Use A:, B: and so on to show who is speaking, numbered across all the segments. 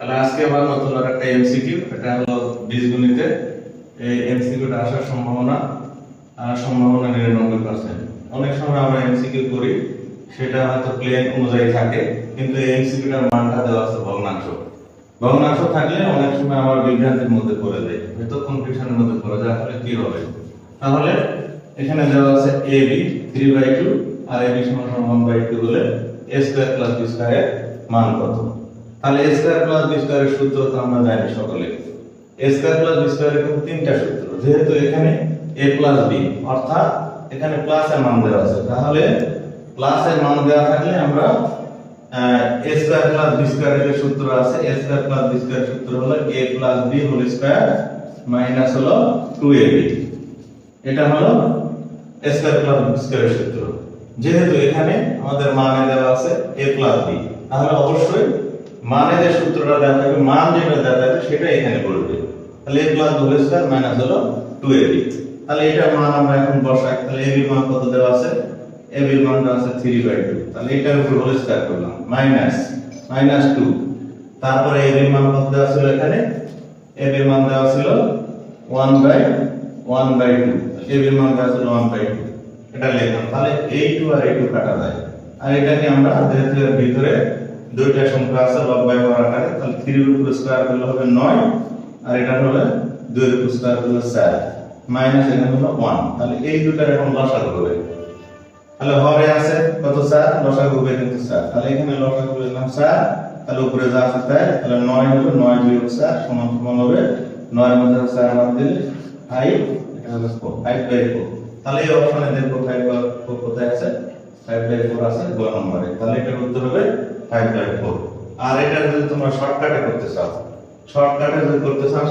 A: তাহলে আজকে আবার নতুন একটা এমসিকিউ, এটা হলো বীজগণিতে। এই এমসিকিউটা আসার সম্ভাবনা 99%। অনেক সময় আমরা এমসিকিউ করি, সেটা হয়তো প্লেন অনুযায়ী থাকে, কিন্তু এই এমসিকিউটার মানটা দেওয়া আছে ভগ্নাংশ। ভগ্নাংশ থাকলে অনেক সময় আমার বিভ্রান্তির মধ্যে পড়ে যায়, হয়তো কনফিউশনের মধ্যে পড়ে যায় আসলে কি হবে। তাহলে এখানে দেওয়া আছে ab 3/2 আর ab সমান 1/2 হলে a স্কয়ার প্লাস b স্কয়ারের মান কত? তাহলে a স্কয়ার প্লাস b স্কয়ারের সূত্র তো আমরা জানি সকলে। a স্কয়ার প্লাস b স্কয়ারের কিন্তু তিনটা সূত্র, যেহেতু এখানে a প্লাস b, অর্থাৎ এখানে প্লাস এর মান দেওয়া আছে, তাহলে প্লাস এর মান দেওয়া থাকলে আমরা a স্কয়ার প্লাস b স্কয়ারের যে সূত্র আছে, a স্কয়ার প্লাস b স্কয়ারের সূত্র হলো a plus b whole square minus হলো 2ab। এটা হলো a স্কয়ার প্লাস b স্কয়ারের সূত্র। যেহেতু এখানে আমাদের মানে দেওয়া আছে a প্লাস b, তাহলে অবশ্যই মানে যে সূত্রটা দেওয়া থাকবে, মান যেটা দেওয়া থাকবে সেটা এখানে বলবে। তাহলে a plus whole square minus হলো 2ab। তাহলে এটা মান আমরা এখন বসাই। তাহলে ab মান কত দেওয়া আছে? ab এর মান দেওয়া আছে 3/2। তাহলে এটার উপর হোল স্কয়ার করলাম মাইনাস 2। তারপরে ab এর মান কত দেওয়া ছিল? এখানে ab এর মান দেওয়া ছিল 1/2। ab এর মান দেওয়া ছিল 1/2। এটা লিখলাম। তাহলে এই 2 আর এই 2 কাটা যায়, আর এটাকে আমরা যেহেতু এর ভিতরে দুইটা সংখ্যা আছে লব বাই হর আকারে, তাহলে 3 এর উপর স্কয়ার করলে হবে 9, আর এটা হলো 2 এর উপর স্কয়ার করলে 4 মাইনাস এখানে হলো 1। তাহলে এই দুটার এখন লসাগু হবে। তাহলে হরে আছে কত? 4, লসাগু হবে কিন্তু 4। তাহলে এখানে লসাগু লিখলাম 4, তাহলে উপরে যা আছে তাই। তাহলে 9 হবে 9 বিয়োগ 4 সমান হবে 9 এর মধ্যে 4 বাদ দিলে 5, এটা হলো 5/4। তাহলে এই অপশনে দেখো 5/4 কোথায় আছে? 5/4 আছে গ নম্বরে। তাহলে এটার উত্তর হবে 5/4। আর এটা যদি তোমরা শর্টকাটে করতে চাও,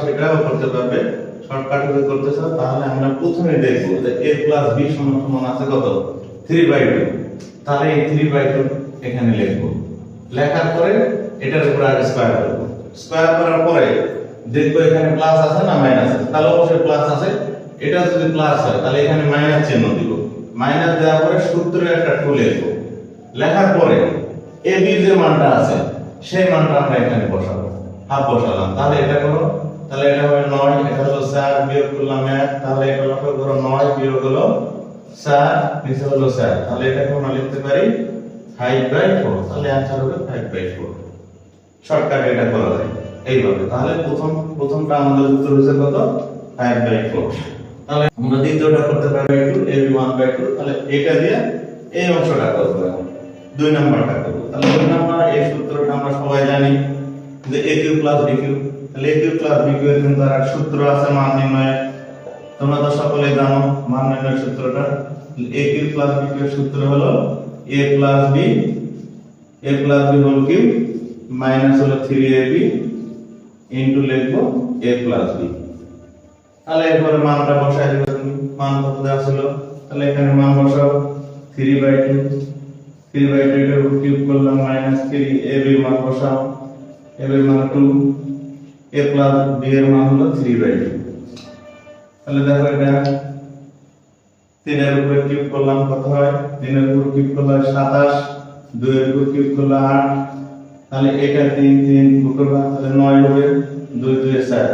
A: সেটাও করতে পারবে। শর্টকাটে যদি করতে চাও তাহলে আমরা প্রথমে দেখব যে a প্লাস b সমান আছে কত? 3/2। তাহলে এই 3/2 এখানে লিখব। লেখার পরে এটার উপর আর স্কয়ার করব। স্কয়ার করার পরে দেখব এখানে প্লাস আছে না মাইনাস আছে। তাহলে অবশ্যই প্লাস আছে। এটা যদি প্লাস হয় তাহলে এখানে মাইনাস চিহ্ন দিব। মাইনাস দেওয়ার পরে সূত্রে একটা টু লিখব। লেখার পরে ab যে মানটা আছে সেই মানটা আমরা এখানে বসাবো। হাফ বসালাম। তাহলে এটা করো। তাহলে এটা হবে 9, এটা হলো 4 বিয়োগ করলাম 1। তাহলে এটা লক্ষ্য করো 9 বিয়োগ হলো 4, নিচে হলো 4। তাহলে এটাকে আমরা লিখতে পারি 5/4। তাহলে आंसर হবে 5/4। শর্টকাটে এটা করা যায় এইভাবে। তাহলে প্রথমটা আমাদের উত্তর হচ্ছে কত? 5/4। তাহলে আমরা দ্বিতীয়টা করতে পারি একটু ab 1/2। তাহলে এটা দিয়ে এই অংশটা করব, 2 নাম্বারটা করব। তাহলে 2 নাম্বার এই সূত্রটা আমরা সবাই জানি যে aq + bq। তাহলে aq + bq এর কিন্তু আর সূত্র আছে মান নির্ণয়ের। তোমরা তো সকলেই জানো মান নির্ণয়ের সূত্রটা। aq + bq এর সূত্র হলো a + b whole cube minus হলো 3ab ইনটু লিখবো a + b। তাহলে এরপরে মানটা বসাই দিবে। তুমি মান কত দেওয়া ছিল? তাহলে এখানে মান বসাও 3/2 এর উপর কিউব করলাম মাইনাস 3। ab এর মান বসাও, ab এর মান 2, a প্লাস b এর মান হলো 3/2। তাহলে দেখো এটা 3 এর উপর কিউব করলাম কত হয়? 3 এর উপর কিউব করলে 27, 2 এর উপর কিউব করলে 8। তাহলে এটা 3 গুণ করবা, তাহলে 9 হবে, 2 2 এ 4।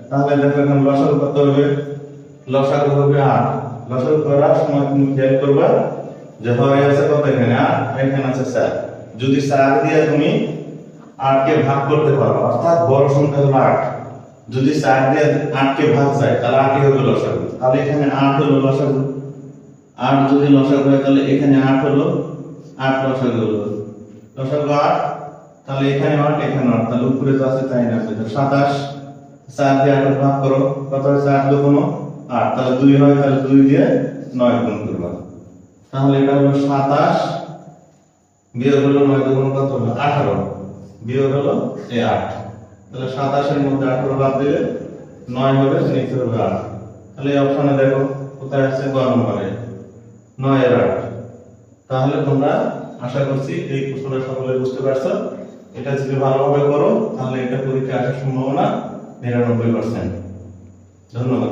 A: তাহলে দেখো এখন লসাগু কত হবে? লসাগু হবে 8। লসাগু করার সময় তুমি খেয়াল করবা যে হরে আছে কত? এখানে 8, এখানে আছে 4। যদি 4 দিয়ে তুমি 8 কে ভাগ করতে পারো, অর্থাৎ বড় সংখ্যা হলো 8, যদি 4 দিয়ে 8 কে ভাগ যায় তাহলে 8ই হবে লসাগু। তাহলে এখানে 8 হলো লসাগু। 8 যদি লসাগু হয় তাহলে এখানে 8 হলো, 8 লসাগু হলো। লসাগু 8, তাহলে এখানে 8 এখানে 8, তাহলে উপরে যা আছে তাই না, 27। 4 দিয়ে 8 ভাগ করো, কত হয়? 4 × 2 = 8। তাহলে 2 হয়, তাহলে 2 দিয়ে 9 গুণ করবা। তাহলে এটা হলো 27 বিয়োগ হলো 9 × 2 কত হলো? 18 বিয়োগ হলো এই 8। তাহলে 27 এর মধ্যে 18 বাদ দিলে 9 হবে, নিচে হবে 8। তাহলে এই অপশনে দেখো কোথায় আছে? গ নম্বরে 9 এর 8। তাহলে তোমরা আশা করছি এই প্রশ্নটা সকলে বুঝতে পারছো। এটা যদি ভালোভাবে করো তাহলে এটা পরীক্ষায় আসার সম্ভাবনা 99%। ধন্যবাদ।